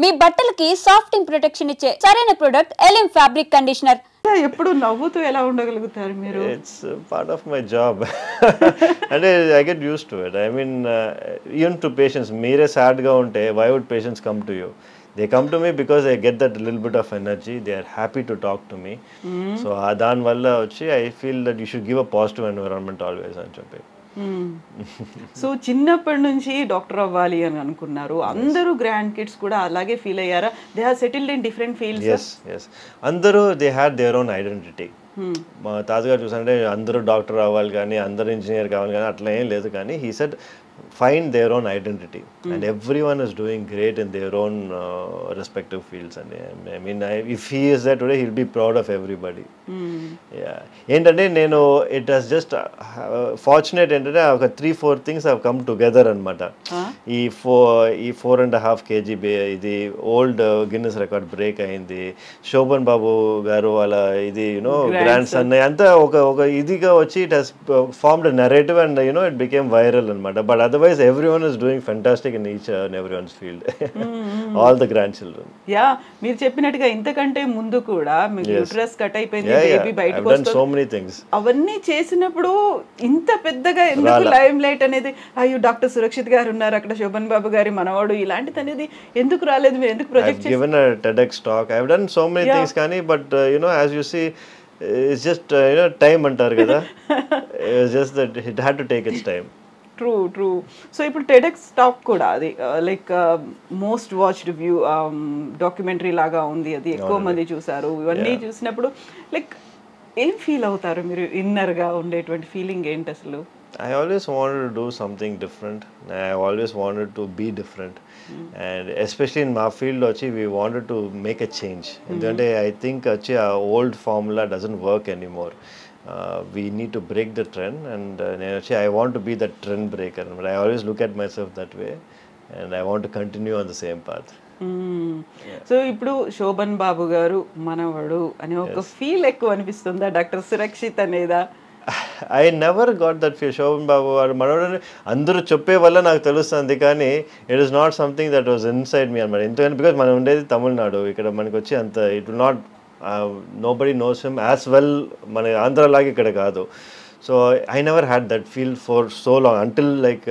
మీ బట్టలకి సాఫ్టింగ్ ప్రొటెక్షన్ ఇచ్చే సరైన ప్రొడక్ట్ ఎలిమ్ ఫ్యాబ్రిక్ కండిషనర్. ఎప్పుడు నవ్వుతూ ఎలా ఉండగలుగుతారు మీరు? It's part of my job. And I get used to it. I mean, even to patients, mere sad ga unte, why would patients come to you? They come to me because they get that little bit of energy. They are happy to talk to me. So dan valla vachi I feel that you should give a positive environment always అని చెప్పి. So చిన్నప్పటి నుంచి doctor అవ్వాలి అని అనుకున్నారు. అందరూ grand kids కూడా అలాగే ఫీల్ అయ్యారా? They have settled in different fields. yes అందరూ they had their own identity. మా తాతగారు చూసారంటే అందరూ డాక్టర్ అవ్వాలి కానీ అందరూ ఇంజనీర్ కావాలి కానీ అట్లా ఏం లేదు, కానీ he said find their own identity and everyone is doing great in their own respective fields. And I mean if he is there today, he'll be proud of everybody. ఏంటంటే నేను it has just fortunate ఏంటంటే ఒక 3-4 things have come together అనమాట. ఈ 4.5 kg ఇది old Guinness record break అయింది. శోభన్ బాబు గారు వాళ్ళ ఇది గ్రాండ్ సన్ అంతా ఒక ఇదిగా వచ్చి it has formed narrative and it became viral అనమాట. But otherwise everyone is doing fantastic in each and everyone's field. All the grandchildren. మీరు చెప్పినట్టుగా ఇంతకంటే ముందు కూడా మీకు యూట్రస్ కట్ అయిపోయింది, బేబీ బయటకు వస్తుంది. so many things. అవన్నీ చేసినప్పుడు ఇంత పెద్దగా ఎందుకు లైమ్ లైట్ అనేది, అయ్యో డాక్టర్ సురక్షిత్ గారు ఉన్నారు అక్కడ, శోభన్ బాబు గారి మనవాడు, ఇలాంటిది అనేది ఎందుకు రాలేదు? మీరు ఎందుకు ప్రొజెక్ట్ చేశారు? I've given a TEDx talk. I've done so many things కానీ but as you see it's just time అంటారు కదా. It's just that it had to take its time. True. So ఇప్పుడు టెడెక్స్ టాక్ కూడా అది like most watched view documentary లాగా ఉంది, అది ఎక్కువ మంది చూసారు. ఇవన్నీ చూసినప్పుడు లైక్ ఏం ఫీల్ అవుతారు మీరు? ఇన్నర్గా ఉండేటువంటి ఫీలింగ్ ఏంటి అసలు? I always wanted to do something different. I always wanted to be different. And especially in my field వచ్చి we wanted to make a change. ఎందుకంటే I think వచ్చి ఆ old formula doesn't work anymore. We need to break the trend and I want to be the trend breaker. But I always look at myself that way and I want to continue on the same path. So ఇప్పుడు శోభన్ బాబు గారు మనవడు అని ఒక feel ఎక్కువ అనిపిస్తుందా doctor Surakshit అనేదా? I never got that feel. Sobhan Babu గారు మనవడు అందరూ చెప్పే వల్ల నాకు తెలుస్తుంది, కానీ it is not something that was inside me అనమాట. ఎందుకంటే బికాజ్ మనం ఉండేది తమిళనాడు, ఇక్కడ మనకి వచ్చి అంత it will not nobody knows him as well మన ఆంధ్ర లాగా ఇక్కడ కాదు. So I never had that feel for so long until like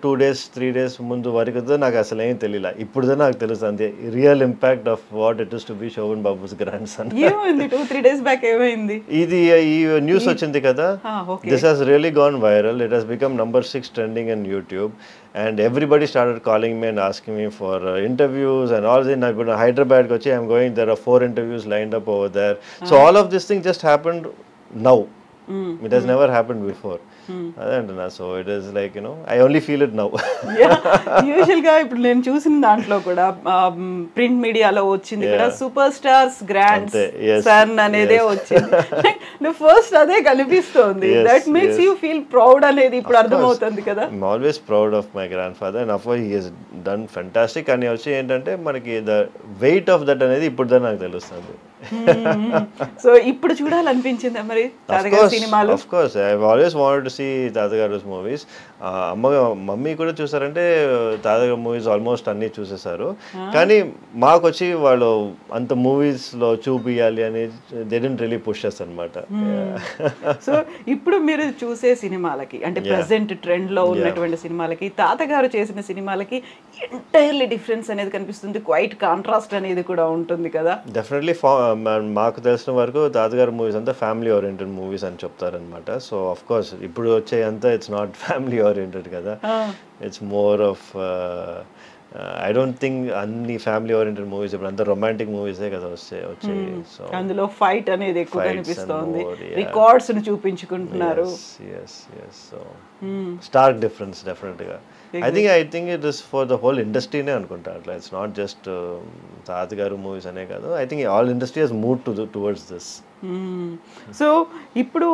2 days 3 days ముందు వరకు నాకు అసలు ఏం తెలియలే. ఇప్పుడు నాకు తెలుస్తుంది real impact of what it is to be Shobhan Babu's grandson. ఏమైంది 2-3 days బ్యాక్ ఏమైంది? ఇది ఈ న్యూస్ వచ్చింది కదా, this has really gone viral. It has become number 6 trending in YouTube and everybody started calling me and asking me for interviews and all this. Now in Hyderabad kochi I'm going, there are 4 interviews lined up over there. So all of this thing just happened now. It has never happened before. So it is like I only feel it now. Usual గా ఇప్పుడు నేను చూసిన దాంట్లో కూడా print మీడియాలో వచ్చింది కూడా super stars grand son అనేదే వచ్చింది. ఫస్ట్ అదే కనిపిస్తోంది. That makes you feel proud అనేది ఇప్పుడు అర్థమవుతుంది కదా. I'm always proud of my grandfather and of course he has done fantastic. అని వచ్చి ఏంటంటే మనకి the weight of that అనేది ఇప్పుడు నాకు తెలుస్తుంది. సో ఇప్పుడు చూడాలనిపించిందా మరి తాతగారి సినిమాలు? Of course I've always wanted to see తాతగారు's movies. Mummy కూడా చూసారంటే తాతగారు మూవీస్ ఆల్మోస్ట్ అన్ని చూసేసారు, కానీ మాకు వచ్చి వాళ్ళు అంత మూవీస్ లో చూపియాలి అని they didn't really push us అన్నమాట. సో ఇప్పుడు మీరు చూసే సినిమాలకి అంటే ప్రెసెంట్ ట్రెండ్ లో ఉన్నటువంటి సినిమాలకి తాతగారు చేసిన సినిమాలకి ఎంటైర్లీ డిఫరెన్స్ అనేది కనిపిస్తుంది. క్వైట్ కాంట్రాస్ట్ అనేది కూడా ఉంటుంది కదా. డెఫినెట్లీ మాకు తెలిసిన వరకు తాతగారు మూవీస్ అంతా ఫ్యామిలీ ఓరియంటెడ్ మూవీస్ అని చెప్తారనమాట. సో ఆఫ్ కోర్స్ ఇప్పుడు వచ్చే అంతా ఇట్స్ నాట్ ఫ్యామిలీ ఓరియంటెడ్ కదా, it's more of I don't think అన్ని ఫ్యామిలీ ఓరియంటెడ్ మూవీస్ ఇప్పుడు అంతా రొమాంటిక్ మూవీసే కదా వచ్చాయి. సో అందులో ఫైట్ అనేది ఎక్కువ కనిపిస్తుంది, రికార్డ్స్ ని చూపించుకుంటున్నారు. సో స్టార్క్ డిఫరెన్స్ డెఫినెట్ గా. I think it is for the whole industry ne anukunta. It's not just తాతగారు మూవీస్ అనే కాదు. I think all industry has moved towards this. So ఇప్పుడు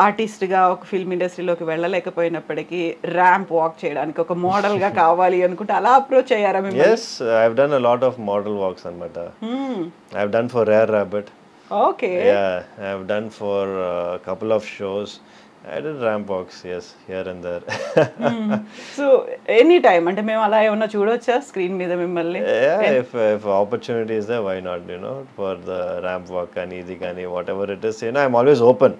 ఆర్టిస్ట్ గా ఒక ఫిల్మ్ ఇండస్ట్రీలోకి వెళ్ళలేకపోయినప్పటికీ ర్యాంప్ వాక్ చేయడానికి ఒక మోడల్ గా కావాలి అనుకుంటే అలా అప్రోచ్ అయ్యారా మిమ్మల్ని? Yes, I've done a lot of model walks anamata. I've done for Rare Rabbit. Okay. Yeah, I've done for a couple of shows I did ramp walks, yes, here and there. So any time అంటే మేము అలా ఏమన్నా చూడొచ్చా screen మీద మిమ్మల్ని? Yeah, if opportunity is there, why not, for the ramp walk and easy kani, whatever it is, I'm always open.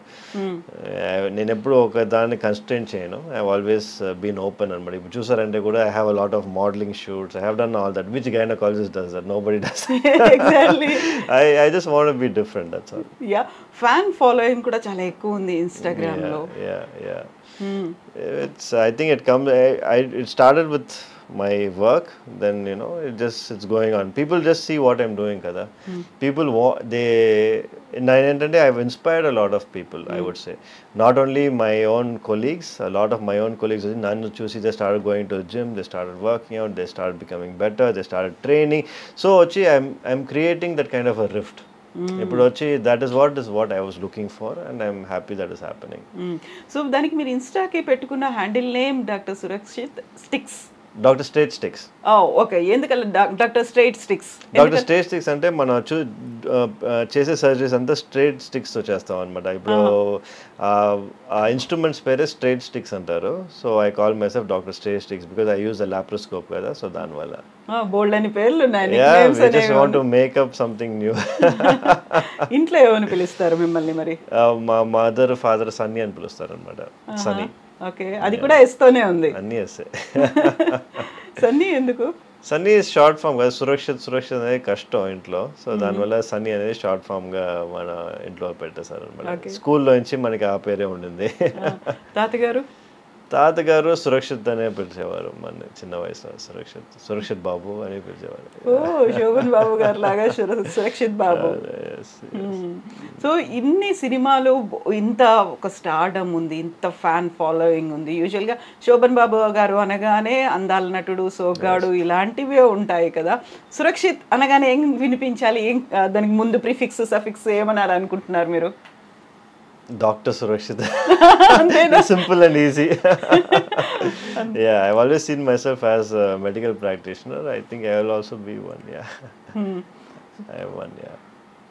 నేను ఎప్పుడు ఒక దాన్ని కన్స్ట్రెయింట్ చేయను. I've always been open అన్నమాట. ఇప్పుడు చూసారంటే కూడా I have a lot of modeling shoots. I have done all that. Which gynecologist does that? Nobody does that. Exactly. I just want to be different, that's all. Yeah, fan following కూడా చాలా ఎక్కువ ఉంది Instagram లో. Yeah. I think it comes. It started with my work. Then it's going on. People just see what I'm doing, kada. People I've inspired a lot of people. I would say, not only my own colleagues. A lot of my own colleagues, nannu chusi, they started going to the gym. They started working out. They started becoming better. They started training. So I'm creating that kind of a rift. ఇప్పుడు వచ్చి that is what I was looking for, and I'm happy that is happening. So దానికి మీరు ఇన్స్టాకి పెట్టుకున్న handle name doctor Surakshit sticks. Doctor straight sticks. Okay, ఎందుకలా doctor straight sticks? Doctor straight sticks అంటే మనం చేసే సర్జరీస్ అంతా స్ట్రైట్ స్టిక్స్ తో చేస్తాం అనమాట. ఇప్పుడు ఆ ఇన్స్ట్రుమెంట్స్ పేరే స్ట్రైట్ స్టిక్స్ అంటారు. So I call my self doctor straight sticks because I use the laparoscope కదా. సో దానివల్ల బోల్డ్ అని పేర్లు ఉన్నాయి. Just want to make up something new. ఇంట్లో ఏమని పిలుస్తారు మిమ్మల్ని మరి? మా మదర్ ఫాదర్ సన్నీ అని పిలుస్తారు అనమాట. సన్నీ. ఓకే, అది కూడా ఎస్తోనే ఉంది. అన్నీ ఎస్సే. సన్నీ ఎందుకు? సన్నీ షార్ట్ ఫామ్ కదా. సురక్షిత్ అనేది కష్టం ఇంట్లో. సో దానివల్ల సన్నీ అనేది షార్ట్ ఫామ్ గా మన ఇంట్లో పెట్టేశారు అనమాట. స్కూల్లో నుంచి మనకి ఆ పేరే ఉండింది. తాతగారు సురక్షిత్ అనే పిలిచేవారు. మన చిన్న వయసులో సురక్షిత్ బాబు అని పిలిచేవారు. శోభన్ బాబు గారు లాగా సురక్షిత్ బాబు. సో ఇన్ని సినిమాలు, ఇంత ఒక స్టార్డమ్ ఉంది, ఇంత ఫ్యాన్ ఫాలోయింగ్ ఉంది. యూజువల్గా శోభన్ బాబు గారు అనగానే అందాల నటుడు, సోగ్గాడు ఇలాంటివే ఉంటాయి కదా. సురక్షిత్ అనగానే ఏం వినిపించాలి? దానికి ముందు ప్రిఫిక్స్ సఫిక్స్ ఏమనాలి అనుకుంటున్నారు మీరు? Dr. Surakshit. Simple and easy. Yeah, I've always seen myself as a medical practitioner. I think I will also be one. Yeah. I have one. Yeah.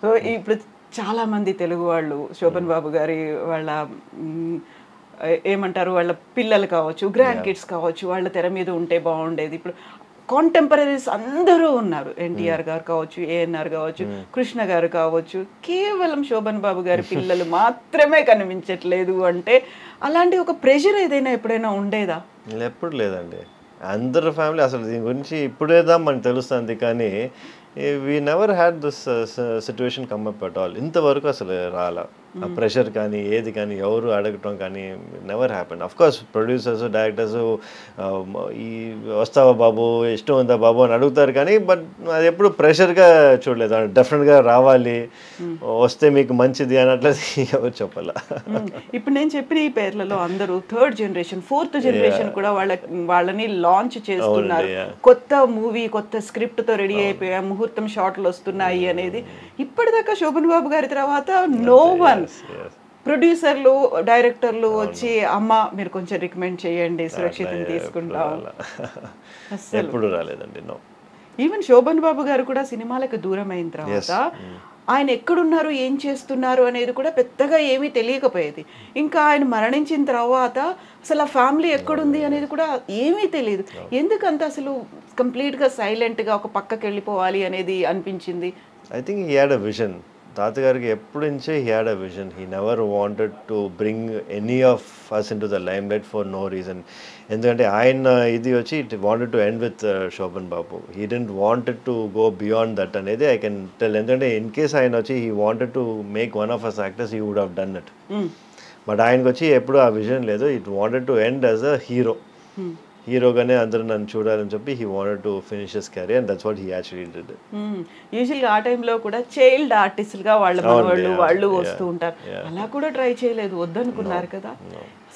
So ఇప్పుడు చాలా మంది తెలుగు వాళ్ళు శోభన్ బాబు గారి వాళ్ళ ఏమంటారు, వాళ్ళ పిల్లలు కావచ్చు, గ్రాండ్ కిడ్స్ కావచ్చు, వాళ్ళ తెర మీద ఉంటే బాగుండేది. ఇప్పుడు కాంటెంపరీస్ అందరూ ఉన్నారు. ఎన్టీఆర్ గారు కావచ్చు, ఏఎన్ఆర్ కావచ్చు, కృష్ణ గారు కావచ్చు. కేవలం శోభన్ బాబు గారి పిల్లలు మాత్రమే కనిపించట్లేదు అంటే అలాంటి ఒక ప్రెషర్ ఏదైనా ఎప్పుడైనా ఉండేదా? ఎప్పుడు లేదండి. అందరు ఫ్యామిలీ అసలు దీని గురించి ఇప్పుడేదా మనకు తెలుస్తుంది, కానీ we never had this situation come up at all. ఇంతవరకు అసలు రాలా ఆ ప్రెషర్ కానీ ఏది కానీ ఎవరు అడగటం కానీ never happened. Of course producers, directors ఈ వస్తావా బాబు, ఇష్టం ఉందా బాబు అని అడుగుతారు, కానీ బట్ అది ఎప్పుడు ప్రెషర్గా చూడలేదు. డెఫినెట్గా రావాలి, వస్తే మీకు మంచిది అని అట్లా ఎవరు చెప్పాల. ఇప్పుడు నేను చెప్పిన ఈ పేర్లలో అందరూ థర్డ్ జనరేషన్, ఫోర్త్ జనరేషన్ కూడా వాళ్ళని లాంచ్ చేస్తున్నారు. కొత్త మూవీ, కొత్త స్క్రిప్ట్ తో రెడీ అయిపోయా, ముహూర్తం షాట్లు వస్తున్నాయి అనేది. ఇప్పటిదాకా శోభన్ బాబు గారి తర్వాత నో వన్ ప్రొడ్యూసర్లు, డైరెక్టర్లు వచ్చి అమ్మ మీరు కొంచెం రికమెండ్ చేయండి, సురక్షితం తీసుకుంటాం, ఎప్పుడు రాలేదండి. నో. ఈవెన్ శోభన్ బాబు గారు కూడా సినిమాలకు దూరం అయిన తర్వాత ఆయన ఎక్కడున్నారు, ఏం చేస్తున్నారు అనేది కూడా పెద్దగా ఏమీ తెలియకపోయేది. ఇంకా ఆయన మరణించిన తర్వాత అసలు ఆ ఫ్యామిలీ ఎక్కడుంది అనేది కూడా ఏమీ తెలియదు. ఎందుకంత అసలు కంప్లీట్గా సైలెంట్గా ఒక పక్కకి వెళ్ళిపోవాలి అనేది అనిపించింది? I think he had a vision. తాతగారికి ఎప్పటి నుంచే he had a vision. He never wanted to bring any of us into the limelight for no reason. ఎందుకంటే ఆయన ఇది వచ్చి it wanted to end with Shobhan Babu. He didn't wanted to go beyond that అనేది I can tell. ఎందుకంటే in case ఆయన వచ్చి he wanted to make one of us actors, he would have done it. But ఆయనకు వచ్చి ఎప్పుడు ఆ vision లేదు. It wanted to end as a hero. హీరోగానే అందరూ నన్ను చూడాలని చెప్పి he wanted to finish his career, and that's what he actually did. యూజువల్గా ఆ టైంలో కూడా చైల్డ్ ఆర్టిస్ట్గా వాళ్ళు వస్తూ ఉంటారు. అలా కూడా ట్రై చేయలేదు, వద్దనుకున్నారు కదా.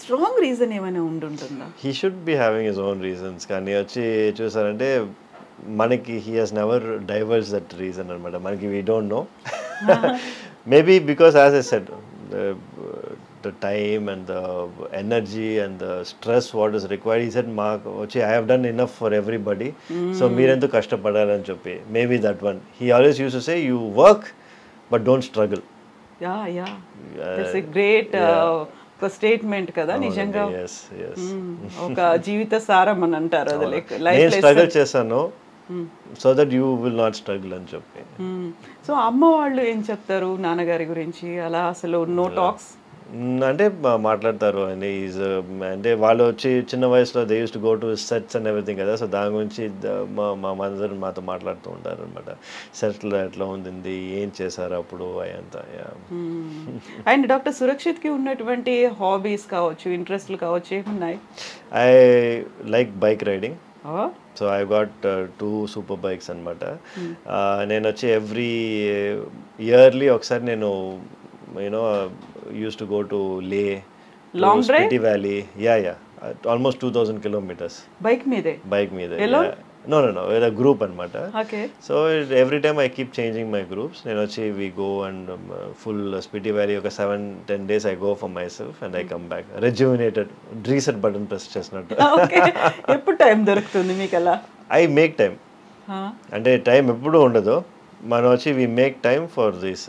స్ట్రాంగ్ రీజన్ ఏమైనా ఉంటుందా? He should be having his own reasons. కానీ వచ్చి చూసారంటే మనకి he has never divorce that reason అనమాట. మనకి we don't know. Maybe because as I said, the time and the energy and the stress what is required, he said I have done enough for everybody, so meerendu kashtapadalani cheppi. Maybe that one. He always used to say, you work but don't struggle. Yeah, that's a great ఒక statement కదా నిజంగా. yes yes ఒక జీవిత సారం అని అంటారు అది, like నేను life struggle చేశాను so that you will not struggle అని చెప్పి. సో అమ్మ వాళ్ళు ఏం చెప్తారు నాన్నగారి గురించి అలా, అసలు నో టాక్స్? అంటే మాట్లాడతారు అండి. ఈజ్ అంటే వాళ్ళు వచ్చి చిన్న వయసులో they use to go to sets and everything కదా, సో దాని గురించి మా మదర్ మాతో మాట్లాడుతూ ఉంటారు అనమాట. సెట్లో ఎట్లా ఉంది, ఏం చేశారు అప్పుడు అయంతా. అండ్ డాక్టర్ సురక్షిత్కి ఉన్నటువంటి హాబీస్ కావచ్చు, ఇంట్రెస్ట్లు కావచ్చు, ఏమున్నాయి? I like bike riding. So I got 2 super bikes అనమాట. నేను వచ్చి ఎవ్రీ ఇయర్లీ ఒకసారి నేను you know used to go to Leh, long drive, Spiti Valley, yeah almost 2000 kilometers bike meede. Yeah. No with a group anamata. Okay. So every time I keep changing my groups. Nenu vachi we go and full Spiti Valley oka 7-10 days I go for myself and I come back rejuvenated, reset button press chesnattu. Okay. eppudu time dorukutundi meeku ala? I make time. అంటే time ఎప్పుడు ఉండదు, మనం వచ్చి we make time for this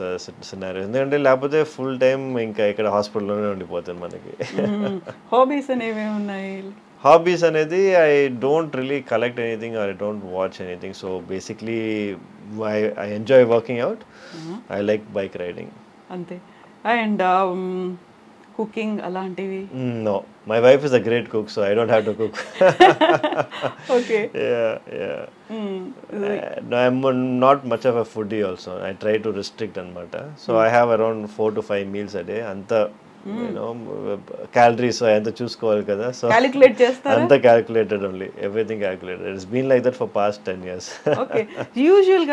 scenario. ఎందుకంటే లేకపోతే full time ఇంకా ఇక్కడ హాస్పిటల్లోనే ఉండిపోతుంది మనకి. హాబీస్ అనేవి ఉన్నాయి? హాబీస్ అనేది I don't really collect anything or I don't watch anything. So basically I enjoy working out, I like bike riding అంతే. అండ్ కుకింగ్ అలాంటివి? No, my wife is a great cook, so I don't have to cook. Okay. Yeah. No, I'm not much of a foodie also. I try to restrict anamata. So I have around 4 to 5 meals a day. Anta you know calories anta chuskoవాలి కదా, so calculate చేస్తారా? anta calculated only, everything calculated. It's been like that for past 10 years. Okay. Usually